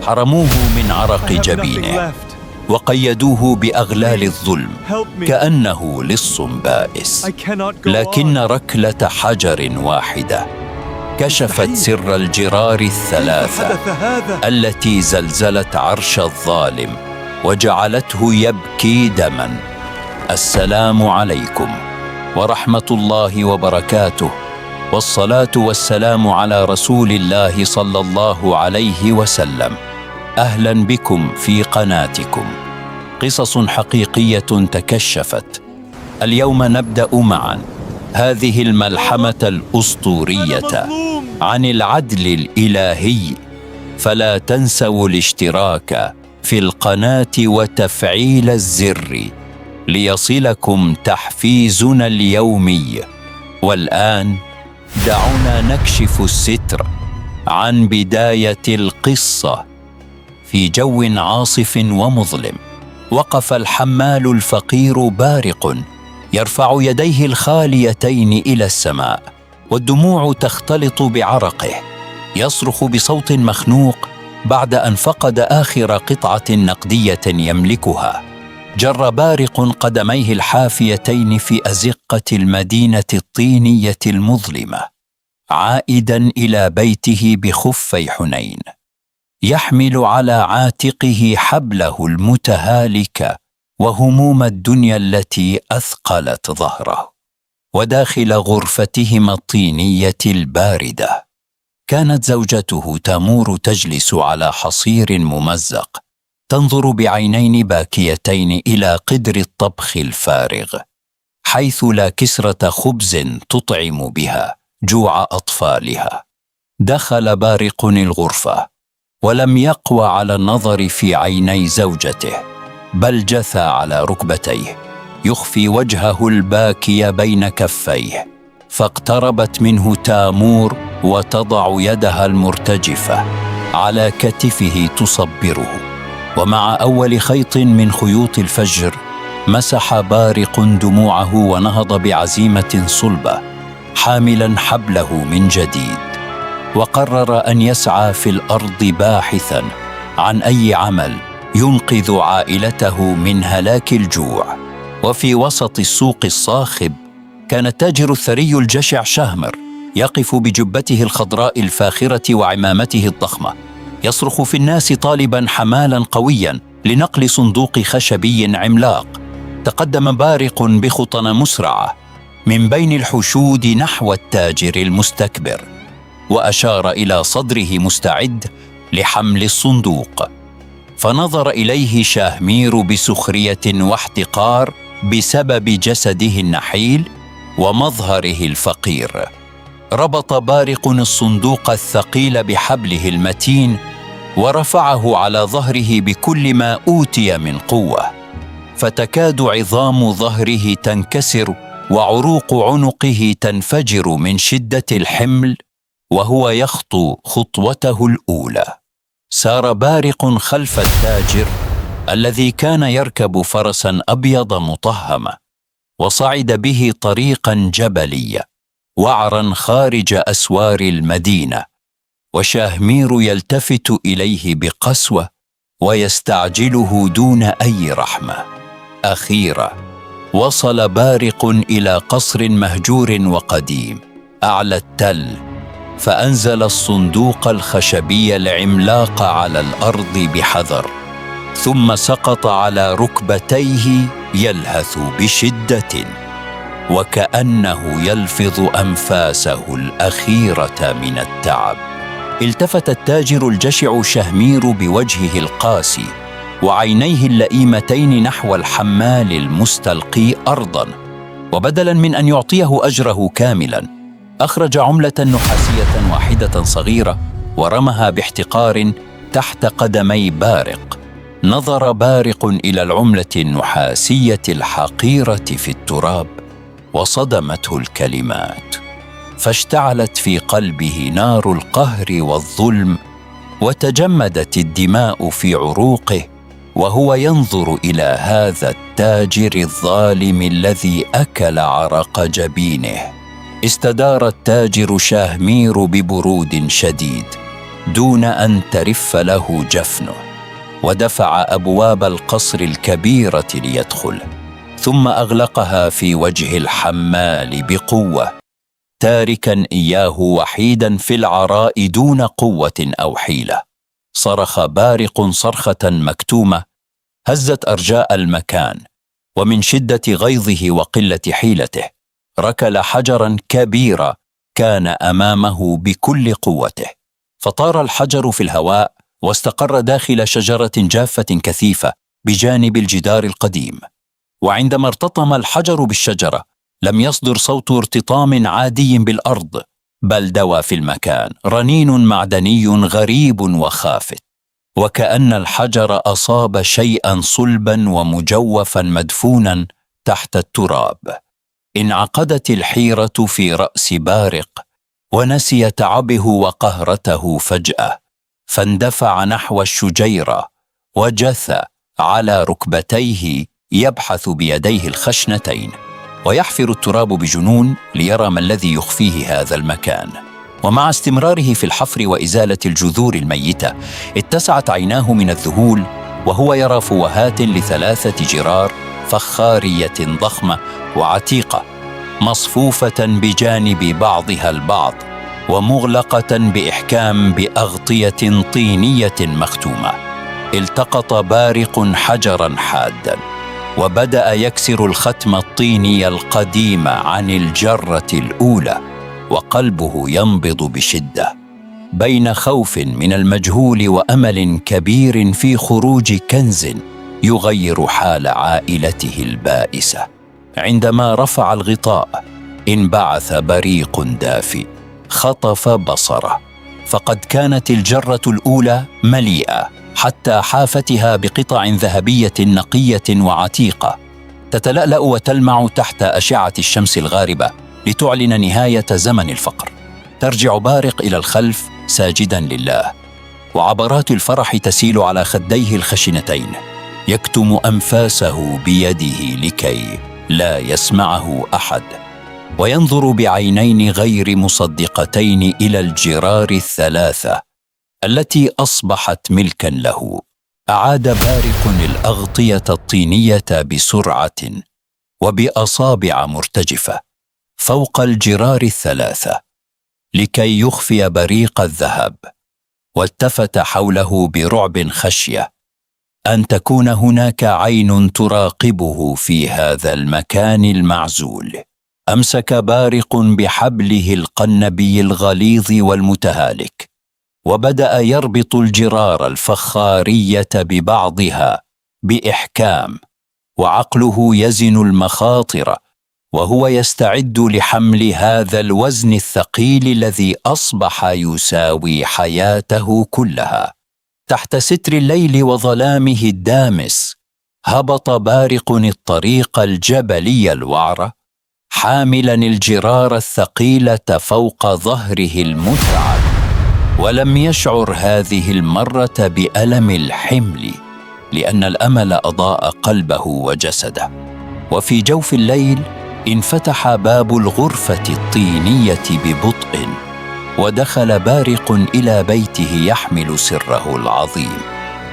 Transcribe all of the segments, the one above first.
حرموه من عرق جبينه وقيدوه بأغلال الظلم كأنه لص بائس، لكن ركلة حجر واحدة كشفت سر الجرار الثلاثة التي زلزلت عرش الظالم وجعلته يبكي دما. السلام عليكم ورحمة الله وبركاته، والصلاة والسلام على رسول الله صلى الله عليه وسلم. أهلا بكم في قناتكم قصص حقيقية تكشفت. اليوم نبدأ معا هذه الملحمة الأسطورية عن العدل الإلهي، فلا تنسوا الاشتراك في القناة وتفعيل الزر ليصلكم تحفيزنا اليومي. والآن دعونا نكشف الستر عن بداية القصة. في جو عاصف ومظلم وقف الحمال الفقير بارق يرفع يديه الخاليتين إلى السماء والدموع تختلط بعرقه. يصرخ بصوت مخنوق بعد أن فقد آخر قطعة نقدية يملكها. جر بارق قدميه الحافيتين في أزقة المدينة الطينية المظلمة، عائدا إلى بيته بخفي حنين، يحمل على عاتقه حبله المتهالك وهموم الدنيا التي أثقلت ظهره. وداخل غرفتهما الطينية الباردة كانت زوجته تامور تجلس على حصير ممزق، تنظر بعينين باكيتين إلى قدر الطبخ الفارغ، حيث لا كسرة خبز تطعم بها جوع أطفالها. دخل بارق الغرفة ولم يقوى على النظر في عيني زوجته، بل جثى على ركبتيه يخفي وجهه الباكي بين كفيه. فاقتربت منه تامور وتضع يدها المرتجفة على كتفه تصبره، ومع أول خيط من خيوط الفجر مسح بارق دموعه ونهض بعزيمة صلبة حاملا حبله من جديد. وقرر أن يسعى في الأرض باحثا عن أي عمل ينقذ عائلته من هلاك الجوع. وفي وسط السوق الصاخب كان التاجر الثري الجشع شهمر يقف بجبته الخضراء الفاخرة وعمامته الضخمة، يصرخ في الناس طالبا حمالا قويا لنقل صندوق خشبي عملاق. تقدم بارق بخطى مسرعة من بين الحشود نحو التاجر المستكبر، وأشار إلى صدره مستعد لحمل الصندوق. فنظر إليه شاهمير بسخرية واحتقار بسبب جسده النحيل ومظهره الفقير. ربط بارق الصندوق الثقيل بحبله المتين ورفعه على ظهره بكل ما أوتي من قوة، فتكاد عظام ظهره تنكسر وعروق عنقه تنفجر من شدة الحمل وهو يخطو خطوته الأولى. سار بارق خلف التاجر الذي كان يركب فرسا أبيض مطهما، وصعد به طريقا جبليا وعرا خارج أسوار المدينة، وشاهمير يلتفت إليه بقسوة ويستعجله دون أي رحمة. أخيرا وصل بارق إلى قصر مهجور وقديم أعلى التل، فأنزل الصندوق الخشبي العملاق على الأرض بحذر، ثم سقط على ركبتيه يلهث بشدة وكأنه يلفظ أنفاسه الأخيرة من التعب. التفت التاجر الجشع شهمير بوجهه القاسي وعينيه اللئيمتين نحو الحمال المستلقي أرضا، وبدلا من أن يعطيه أجره كاملا أخرج عملة نحاسية واحدة صغيرة ورمها باحتقار تحت قدمي بارق. نظر بارق إلى العملة النحاسية الحقيرة في التراب وصدمته الكلمات، فاشتعلت في قلبه نار القهر والظلم وتجمدت الدماء في عروقه وهو ينظر إلى هذا التاجر الظالم الذي أكل عرق جبينه. استدار التاجر شاهمير ببرود شديد دون أن ترف له جفنه، ودفع أبواب القصر الكبيرة ليدخل، ثم أغلقها في وجه الحمال بقوة، تاركاً إياه وحيداً في العراء دون قوة أو حيلة. صرخ بارق صرخة مكتومة هزت أرجاء المكان، ومن شدة غيظه وقلة حيلته ركل حجراً كبيرا كان أمامه بكل قوته، فطار الحجر في الهواء واستقر داخل شجرة جافة كثيفة بجانب الجدار القديم. وعندما ارتطم الحجر بالشجرة لم يصدر صوت ارتطام عادي بالأرض، بل دوى في المكان رنين معدني غريب وخافت، وكأن الحجر أصاب شيئا صلبا ومجوفا مدفونا تحت التراب. انعقدت الحيرة في رأس بارق، ونسي تعبه وقهرته فجأة، فاندفع نحو الشجيرة وجث على ركبتيه يبحث بيديه الخشنتين ويحفر التراب بجنون ليرى ما الذي يخفيه هذا المكان. ومع استمراره في الحفر وإزالة الجذور الميتة اتسعت عيناه من الذهول وهو يرى فوهات ل3 جرار فخارية ضخمة وعتيقة مصفوفة بجانب بعضها البعض ومغلقة بإحكام بأغطية طينية مختومة. التقط بارق حجراً حاداً وبدأ يكسر الختم الطيني القديم عن الجرة الأولى، وقلبه ينبض بشدة بين خوف من المجهول وأمل كبير في خروج كنز يغير حال عائلته البائسة. عندما رفع الغطاء انبعث بريق دافئ خطف بصره، فقد كانت الجرة الأولى مليئة حتى حافتها بقطع ذهبية نقية وعتيقة تتلألأ وتلمع تحت أشعة الشمس الغاربة لتعلن نهاية زمن الفقر. ترجع بارق إلى الخلف ساجداً لله، وعبرات الفرح تسيل على خديه الخشنتين، يكتم أنفاسه بيده لكي لا يسمعه أحد، وينظر بعينين غير مصدقتين إلى الجرار ال3 التي أصبحت ملكاً له. أعاد بارق الأغطية الطينية بسرعة وبأصابع مرتجفة فوق الجرار ال3 لكي يخفي بريق الذهب، والتفت حوله برعب خشية أن تكون هناك عين تراقبه في هذا المكان المعزول. أمسك بارق بحبله القنبي الغليظ والمتهالك وبدأ يربط الجرار الفخارية ببعضها بإحكام، وعقله يزن المخاطر وهو يستعد لحمل هذا الوزن الثقيل الذي أصبح يساوي حياته كلها. تحت ستر الليل وظلامه الدامس هبط بارق الطريق الجبلي الوعر حاملا الجرار الثقيلة فوق ظهره المتعب، ولم يشعر هذه المرة بألم الحمل لأن الأمل أضاء قلبه وجسده. وفي جوف الليل انفتح باب الغرفة الطينية ببطء، ودخل بارق إلى بيته يحمل سره العظيم،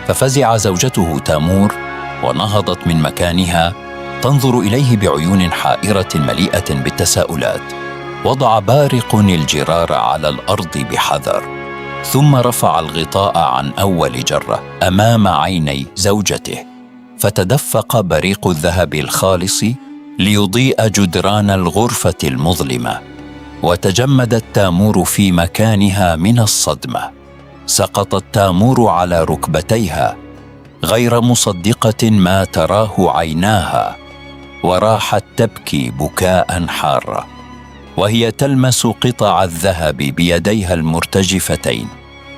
ففزع زوجته تامور ونهضت من مكانها تنظر إليه بعيون حائرة مليئة بالتساؤلات. وضع بارق الجرار على الأرض بحذر، ثم رفع الغطاء عن أول جرة أمام عيني زوجته، فتدفق بريق الذهب الخالص ليضيء جدران الغرفة المظلمة، وتجمدت تامور في مكانها من الصدمة. سقطت تامور على ركبتيها غير مصدقة ما تراه عيناها، وراحت تبكي بكاء حارا وهي تلمس قطع الذهب بيديها المرتجفتين،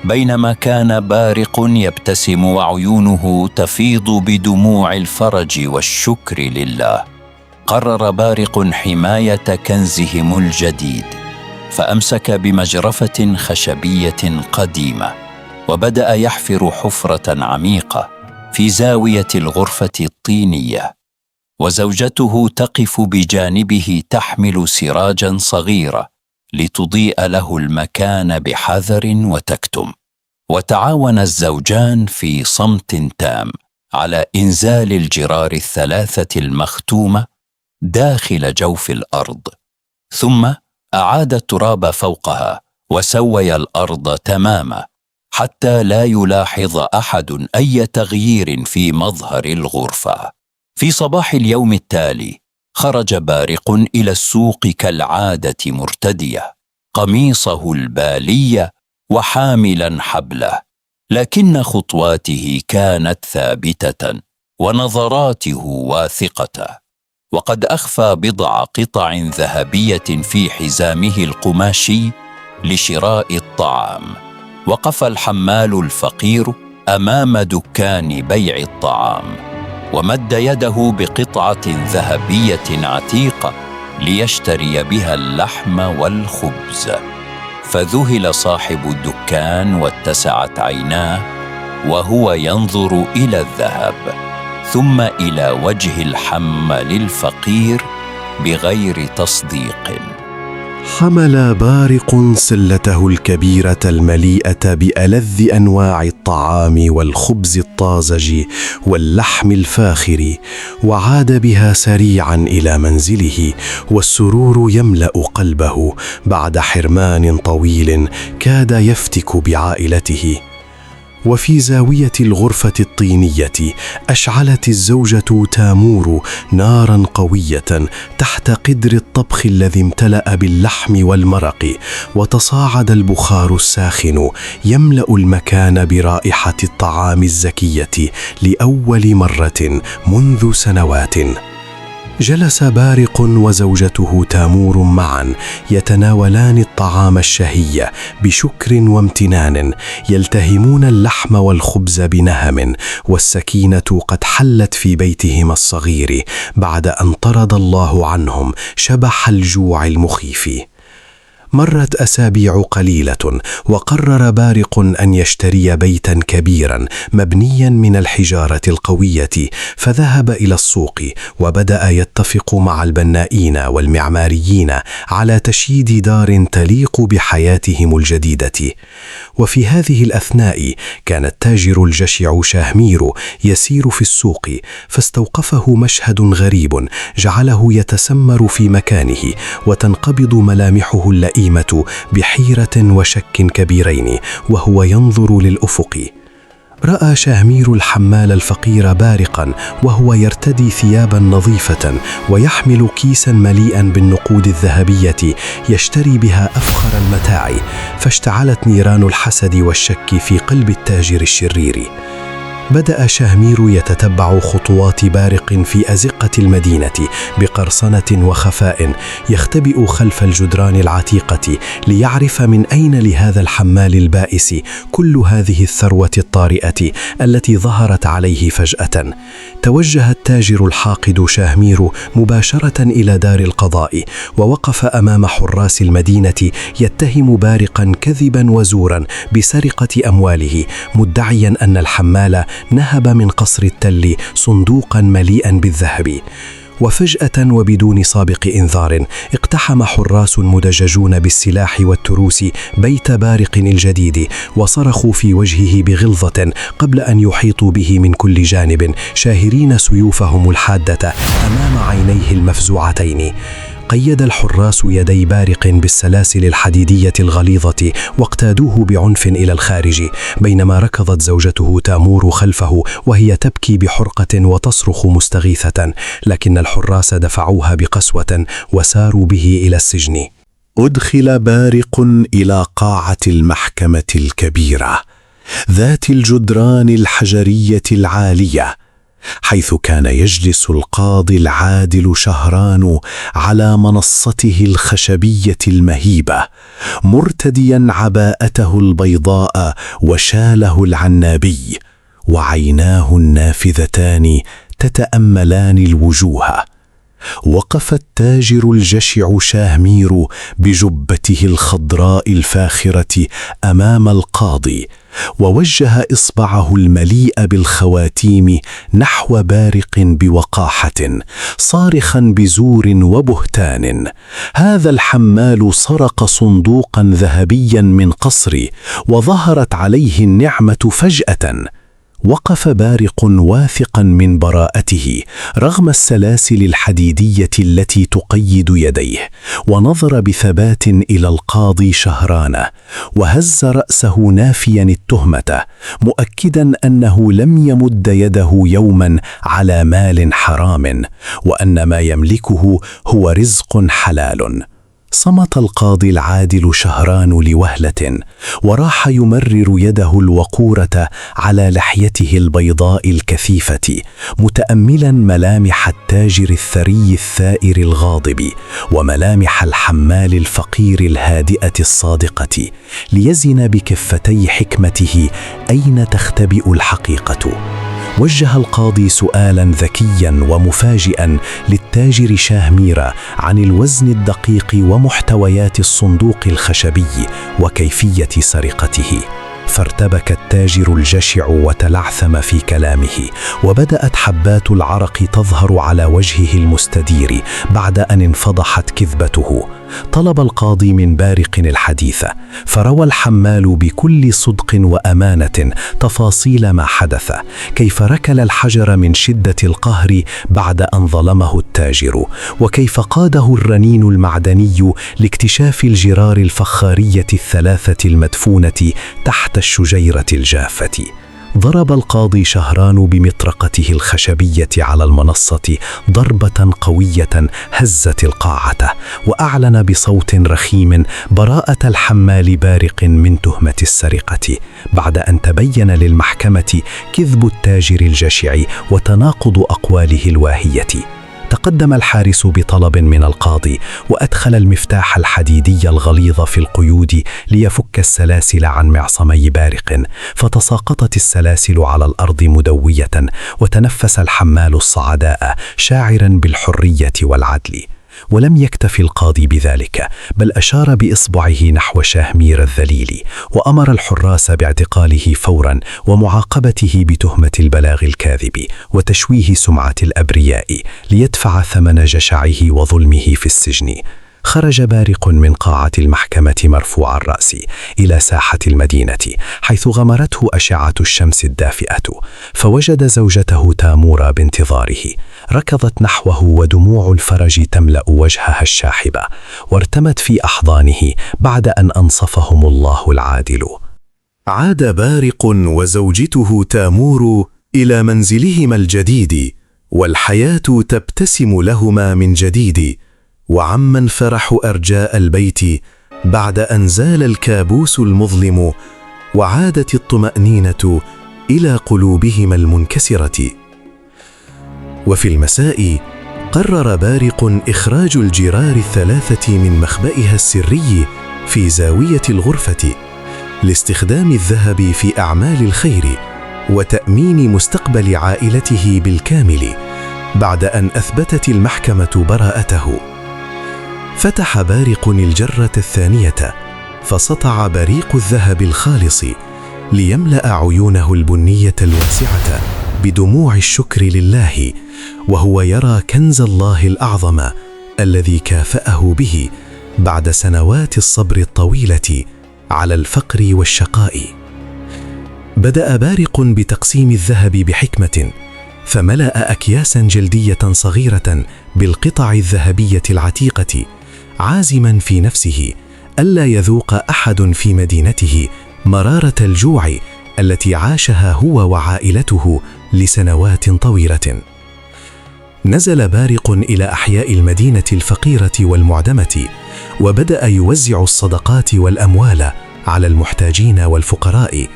بينما كان بارق يبتسم وعيونه تفيض بدموع الفرج والشكر لله. قرر بارق حماية كنزهم الجديد، فأمسك بمجرفة خشبية قديمة وبدأ يحفر حفرة عميقة في زاوية الغرفة الطينية، وزوجته تقف بجانبه تحمل سراجاً صغيرة لتضيء له المكان بحذر وتكتم. وتعاون الزوجان في صمت تام على إنزال الجرار الثلاثة المختومة داخل جوف الأرض، ثم أعاد التراب فوقها وسوي الأرض تماما حتى لا يلاحظ أحد أي تغيير في مظهر الغرفة. في صباح اليوم التالي خرج بارق إلى السوق كالعادة مرتدية قميصه البالي وحاملا حبله، لكن خطواته كانت ثابتة ونظراته واثقة، وقد أخفى بضع قطع ذهبية في حزامه القماشي لشراء الطعام. وقف الحمال الفقير أمام دكان بيع الطعام ومد يده بقطعة ذهبية عتيقة ليشتري بها اللحم والخبز، فذهل صاحب الدكان واتسعت عيناه وهو ينظر إلى الذهب ثم إلى وجه الحمال الفقير بغير تصديق. حمل بارق سلته الكبيرة المليئة بألذ أنواع الطعام والخبز الطازج واللحم الفاخر، وعاد بها سريعا إلى منزله والسرور يملأ قلبه بعد حرمان طويل كاد يفتك بعائلته. وفي زاوية الغرفة الطينية أشعلت الزوجة تامور ناراً قوية تحت قدر الطبخ الذي امتلأ باللحم والمرق، وتصاعد البخار الساخن يملأ المكان برائحة الطعام الزكية لأول مرة منذ سنوات. جلس بارق وزوجته تامور معا يتناولان الطعام الشهي بشكر وامتنان، يلتهمون اللحم والخبز بنهم، والسكينة قد حلت في بيتهما الصغير بعد أن طرد الله عنهم شبح الجوع المخيف. مرت أسابيع قليلة وقرر بارق أن يشتري بيتا كبيرا مبنيا من الحجارة القوية، فذهب إلى السوق وبدأ يتفق مع البنائين والمعماريين على تشييد دار تليق بحياتهم الجديدة. وفي هذه الأثناء كان التاجر الجشع شاهمير يسير في السوق، فاستوقفه مشهد غريب جعله يتسمر في مكانه وتنقبض ملامحه اللئيمة بحيرة وشك كبيرين وهو ينظر للأفق. رأى شاهمير الحمال الفقير بارقا وهو يرتدي ثيابا نظيفة ويحمل كيسا مليئا بالنقود الذهبية يشتري بها أفخر المتاع، فاشتعلت نيران الحسد والشك في قلب التاجر الشرير. بدأ شاهمير يتتبع خطوات بارق في أزقة المدينة بقرصنة وخفاء، يختبئ خلف الجدران العتيقة ليعرف من أين لهذا الحمال البائس كل هذه الثروة الطارئة التي ظهرت عليه فجأة. توجه التاجر الحاقد شاهمير مباشرة إلى دار القضاء، ووقف أمام حراس المدينة يتهم بارقا كذبا وزورا بسرقة أمواله، مدعيا أن الحمال نهب من قصر التل صندوقا مليئا بالذهب. وفجأة وبدون سابق إنذار اقتحم حراس مدججون بالسلاح والتروس بيت بارق الجديد، وصرخوا في وجهه بغلظة قبل أن يحيطوا به من كل جانب شاهرين سيوفهم الحادة أمام عينيه المفزوعتين. قيد الحراس يدي بارق بالسلاسل الحديدية الغليظة واقتادوه بعنف إلى الخارج، بينما ركضت زوجته تامور خلفه وهي تبكي بحرقة وتصرخ مستغيثة، لكن الحراس دفعوها بقسوة وساروا به إلى السجن. أدخل بارق إلى قاعة المحكمة الكبيرة ذات الجدران الحجرية العالية، حيث كان يجلس القاضي العادل شهران على منصته الخشبية المهيبة، مرتديا عباءته البيضاء وشاله العنابي، وعيناه النافذتان تتأملان الوجوه. وقف التاجر الجشع شاهمير بجبته الخضراء الفاخرة أمام القاضي، ووجه إصبعه المليء بالخواتيم نحو بارق بوقاحة، صارخا بزور وبهتان: هذا الحمال سرق صندوقا ذهبيا من قصري، وظهرت عليه النعمة فجأة. وقف بارق واثقا من براءته رغم السلاسل الحديدية التي تقيد يديه، ونظر بثبات إلى القاضي شهران، وهز رأسه نافيا التهمة، مؤكدا أنه لم يمد يده يوما على مال حرام، وأن ما يملكه هو رزق حلال. صمت القاضي العادل شهران لوهلة، وراح يمرر يده الوقورة على لحيته البيضاء الكثيفة، متأملا ملامح التاجر الثري الثائر الغاضب، وملامح الحمال الفقير الهادئة الصادقة، ليزن بكفتي حكمته أين تختبئ الحقيقة. وجه القاضي سؤالا ذكيا ومفاجئا للتاجر شاهمير عن الوزن الدقيق ومحتويات الصندوق الخشبي وكيفية سرقته. فارتبك التاجر الجشع وتلعثم في كلامه، وبدأت حبات العرق تظهر على وجهه المستدير بعد أن انفضحت كذبته. طلب القاضي من بارق الحديث، فروى الحمال بكل صدق وأمانة تفاصيل ما حدث، كيف ركل الحجر من شدة القهر بعد أن ظلمه التاجر، وكيف قاده الرنين المعدني لاكتشاف الجرار الفخارية الثلاثة المدفونة تحت الشجيرة الجافة. ضرب القاضي شهران بمطرقته الخشبية على المنصة ضربة قوية هزت القاعة، وأعلن بصوت رخيم براءة الحمال بارق من تهمة السرقة، بعد أن تبين للمحكمة كذب التاجر الجشع وتناقض أقواله الواهية. تقدم الحارس بطلب من القاضي، وأدخل المفتاح الحديدي الغليظ في القيود ليفك السلاسل عن معصمي بارق، فتساقطت السلاسل على الأرض مدوية، وتنفس الحمال الصعداء شاعرا بالحرية والعدل. ولم يكتفي القاضي بذلك، بل أشار بإصبعه نحو شاهمير الذليل، وأمر الحراس باعتقاله فورا ومعاقبته بتهمة البلاغ الكاذب وتشويه سمعة الأبرياء، ليدفع ثمن جشعه وظلمه في السجن. خرج بارق من قاعة المحكمة مرفوع الرأس إلى ساحة المدينة، حيث غمرته أشعة الشمس الدافئة، فوجد زوجته تامورا بانتظاره. ركضت نحوه ودموع الفرج تملأ وجهها الشاحبة، وارتمت في أحضانه بعد أن أنصفهم الله العادل. عاد بارق وزوجته تامور إلى منزلهما الجديد، والحياة تبتسم لهما من جديد، وعم انفرح أرجاء البيت بعد أن زال الكابوس المظلم، وعادت الطمأنينة إلى قلوبهما المنكسرة. وفي المساء قرر بارق إخراج الجرار الثلاثة من مخبئها السري في زاوية الغرفة، لاستخدام الذهب في أعمال الخير وتأمين مستقبل عائلته بالكامل، بعد أن أثبتت المحكمة براءته. فتح بارق الجرة الثانية، فسطع بريق الذهب الخالص ليملأ عيونه البنية الواسعة بدموع الشكر لله، وهو يرى كنز الله الأعظم الذي كافأه به بعد سنوات الصبر الطويلة على الفقر والشقاء. بدأ بارق بتقسيم الذهب بحكمة، فملأ أكياسا جلدية صغيرة بالقطع الذهبية العتيقة، عازما في نفسه ألا يذوق أحد في مدينته مرارة الجوع التي عاشها هو وعائلته لسنوات طويلة. نزل بارق إلى أحياء المدينة الفقيرة والمعدمة، وبدأ يوزع الصدقات والأموال على المحتاجين والفقراء،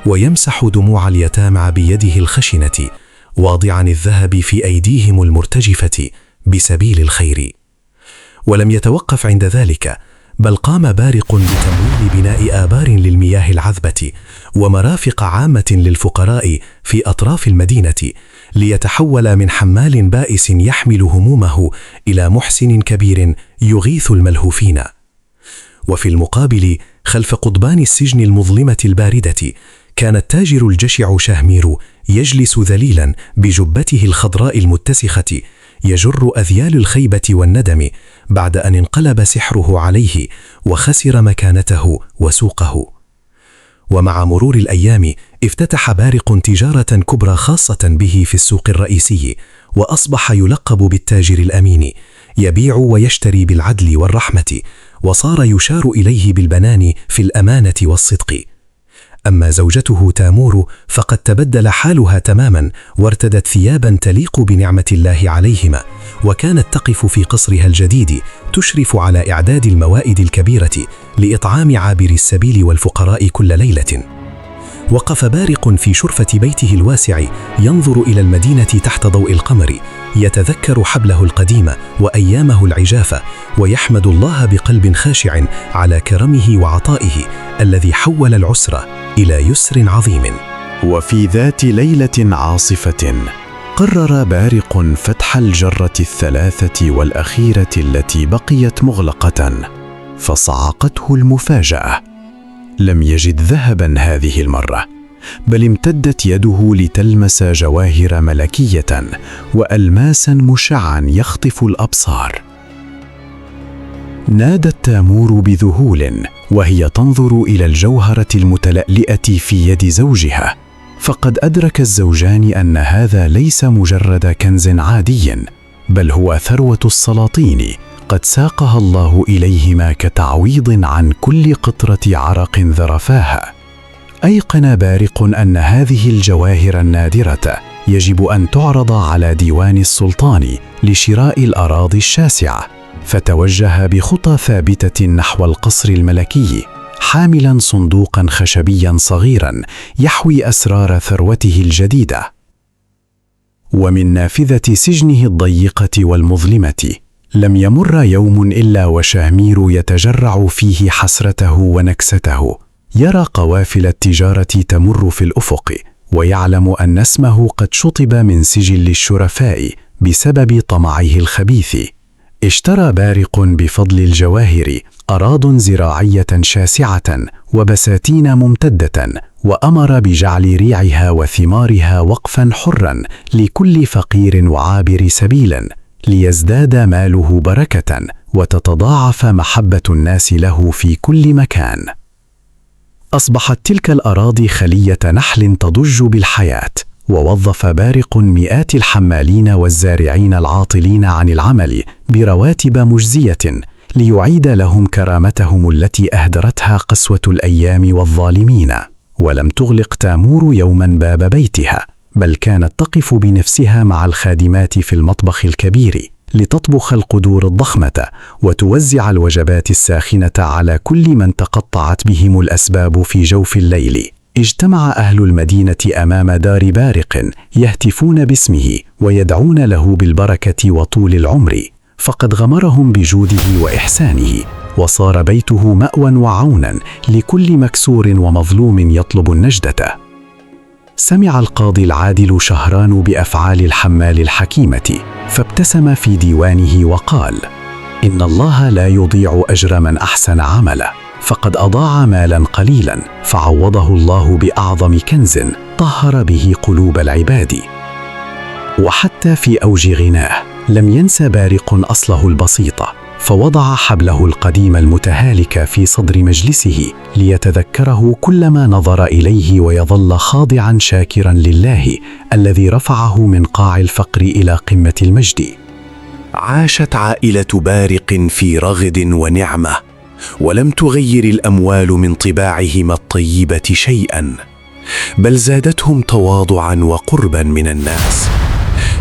ويمسح دموع اليتامى بيده الخشنة، واضعا الذهب في أيديهم المرتجفة بسبيل الخير. ولم يتوقف عند ذلك، بل قام بارق بتمويل بناء آبار للمياه العذبة ومرافق عامة للفقراء في أطراف المدينة، ليتحول من حمال بائس يحمل همومه إلى محسن كبير يغيث الملهوفين. وفي المقابل خلف قضبان السجن المظلمة الباردة كان التاجر الجشع شهمير يجلس ذليلا بجبته الخضراء المتسخة يجر أذيال الخيبة والندم بعد أن انقلب سحره عليه وخسر مكانته وسوقه. ومع مرور الأيام افتتح بارق تجارة كبرى خاصة به في السوق الرئيسي، وأصبح يلقب بالتاجر الأمين، يبيع ويشتري بالعدل والرحمة، وصار يشار إليه بالبنان في الأمانة والصدق. أما زوجته تامور فقد تبدل حالها تماما وارتدت ثيابا تليق بنعمة الله عليهما، وكانت تقف في قصرها الجديد تشرف على إعداد الموائد الكبيرة لإطعام عابر السبيل والفقراء كل ليلة. وقف بارق في شرفة بيته الواسع ينظر إلى المدينة تحت ضوء القمر، يتذكر حبله القديم وأيامه العجافة، ويحمد الله بقلب خاشع على كرمه وعطائه الذي حول العسر إلى يسر عظيم. وفي ذات ليلة عاصفة قرر بارق فتح الجرة الثلاثة والأخيرة التي بقيت مغلقة، فصعقته المفاجأة. لم يجد ذهبا هذه المرة، بل امتدت يده لتلمس جواهر ملكية وألماسا مشعا يخطف الأبصار. نادت تامور بذهول وهي تنظر إلى الجوهرة المتلألئة في يد زوجها، فقد أدرك الزوجان أن هذا ليس مجرد كنز عادي، بل هو ثروة السلاطين قد ساقها الله إليهما كتعويض عن كل قطرة عرق ذرفاها. أيقن بارق أن هذه الجواهر النادرة يجب أن تعرض على ديوان السلطان لشراء الأراضي الشاسعة، فتوجه بخطى ثابتة نحو القصر الملكي، حاملا صندوقا خشبيا صغيرا يحوي أسرار ثروته الجديدة. ومن نافذة سجنه الضيقة والمظلمة لم يمر يوم إلا وشهمير يتجرع فيه حسرته ونكسته، يرى قوافل التجارة تمر في الأفق، ويعلم أن اسمه قد شطب من سجل الشرفاء بسبب طمعه الخبيث. اشترى بارق بفضل الجواهر أراضٍ زراعية شاسعة وبساتين ممتدة، وأمر بجعل ريعها وثمارها وقفا حرا لكل فقير وعابر سبيل، ليزداد ماله بركة وتتضاعف محبة الناس له في كل مكان. أصبحت تلك الأراضي خلية نحل تضج بالحياة، ووظف بارق مئات الحمالين والزارعين العاطلين عن العمل برواتب مجزية ليعيد لهم كرامتهم التي أهدرتها قسوة الأيام والظالمين. ولم تغلق تامور يوما باب بيتها، بل كانت تقف بنفسها مع الخادمات في المطبخ الكبير لتطبخ القدور الضخمة وتوزع الوجبات الساخنة على كل من تقطعت بهم الأسباب في جوف الليل. اجتمع أهل المدينة أمام دار بارق يهتفون باسمه ويدعون له بالبركة وطول العمر، فقد غمرهم بجوده وإحسانه، وصار بيته مأوى وعونا لكل مكسور ومظلوم يطلب النجدة. سمع القاضي العادل شهران بأفعال الحمال الحكيمة، فابتسم في ديوانه وقال: إن الله لا يضيع أجر من أحسن عمله، فقد أضاع مالا قليلا فعوضه الله بأعظم كنز طهر به قلوب العباد. وحتى في أوج غناه لم ينس بارق أصله البسيطة، فوضع حبله القديم المتهالك في صدر مجلسه ليتذكره كلما نظر إليه، ويظل خاضعا شاكرا لله الذي رفعه من قاع الفقر إلى قمة المجد. عاشت عائلة بارق في رغد ونعمة، ولم تغير الأموال من طباعهم الطيبة شيئا، بل زادتهم تواضعا وقربا من الناس.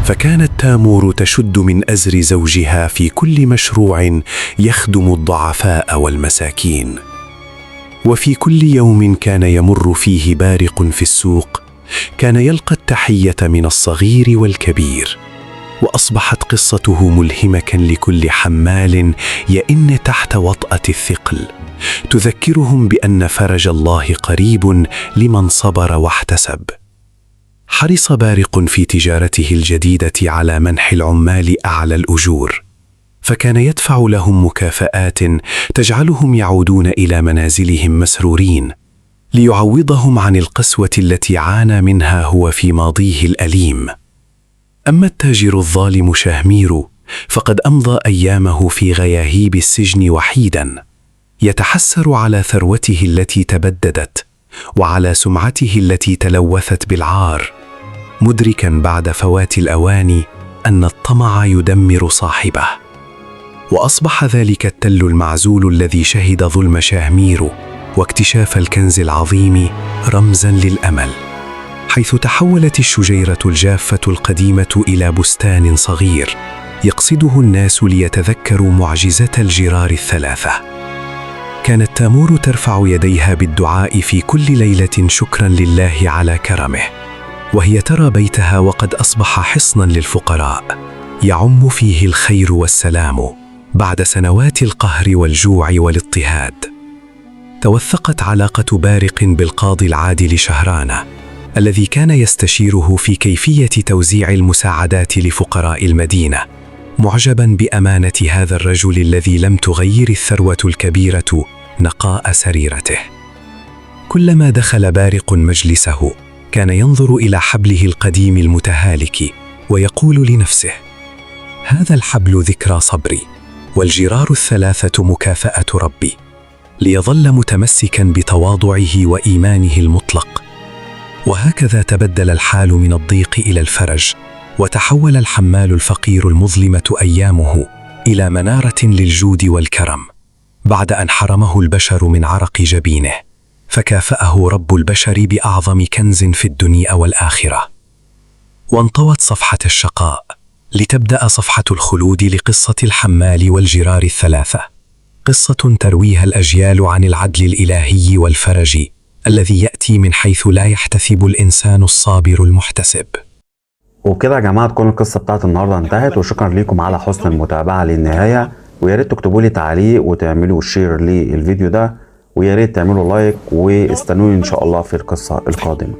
فكانت تامور تشد من أزر زوجها في كل مشروع يخدم الضعفاء والمساكين. وفي كل يوم كان يمر فيه بارق في السوق كان يلقى التحية من الصغير والكبير، وأصبحت قصته ملهمة لكل حمال يئن تحت وطأة الثقل، تذكرهم بأن فرج الله قريب لمن صبر واحتسب. حرص بارق في تجارته الجديدة على منح العمال أعلى الأجور، فكان يدفع لهم مكافآت تجعلهم يعودون إلى منازلهم مسرورين، ليعوضهم عن القسوة التي عانى منها هو في ماضيه الأليم. أما التاجر الظالم شهمير فقد أمضى أيامه في غياهيب السجن وحيدا، يتحسر على ثروته التي تبددت وعلى سمعته التي تلوثت بالعار، مدركا بعد فوات الأوان أن الطمع يدمر صاحبه. وأصبح ذلك التل المعزول الذي شهد ظلم شهمير واكتشاف الكنز العظيم رمزا للأمل، حيث تحولت الشجيرة الجافة القديمة إلى بستان صغير يقصده الناس ليتذكروا معجزة الجرار الثلاثة. كانت تامور ترفع يديها بالدعاء في كل ليلة شكرا لله على كرمه، وهي ترى بيتها وقد أصبح حصنا للفقراء يعم فيه الخير والسلام بعد سنوات القهر والجوع والاضطهاد. توثقت علاقة بارق بالقاضي العادل شهرانة الذي كان يستشيره في كيفية توزيع المساعدات لفقراء المدينة، معجبا بأمانة هذا الرجل الذي لم تغير الثروة الكبيرة نقاء سريرته. كلما دخل بارق مجلسه كان ينظر إلى حبله القديم المتهالك ويقول لنفسه: هذا الحبل ذكرى صبري، والجرار الثلاثة مكافأة ربي، ليظل متمسكا بتواضعه وإيمانه المطلق. وهكذا تبدل الحال من الضيق إلى الفرج، وتحول الحمال الفقير المظلمة أيامه إلى منارة للجود والكرم، بعد أن حرمه البشر من عرق جبينه، فكافأه رب البشر بأعظم كنز في الدنيا والآخرة. وانطوت صفحة الشقاء لتبدأ صفحة الخلود لقصة الحمال والجرار الثلاثة، قصة ترويها الأجيال عن العدل الإلهي والفرج الذي يأتي من حيث لا يحتسب الإنسان الصابر المحتسب. وبكده يا جماعة تكون القصة بتاعت النهاردة انتهت، وشكرا لكم على حسن المتابعة للنهاية، ويا ريت تكتبوا لي تعليق وتعملوا شير للفيديو ده، ويا ريت تعملوا لايك، واستنوني إن شاء الله في القصة القادمة.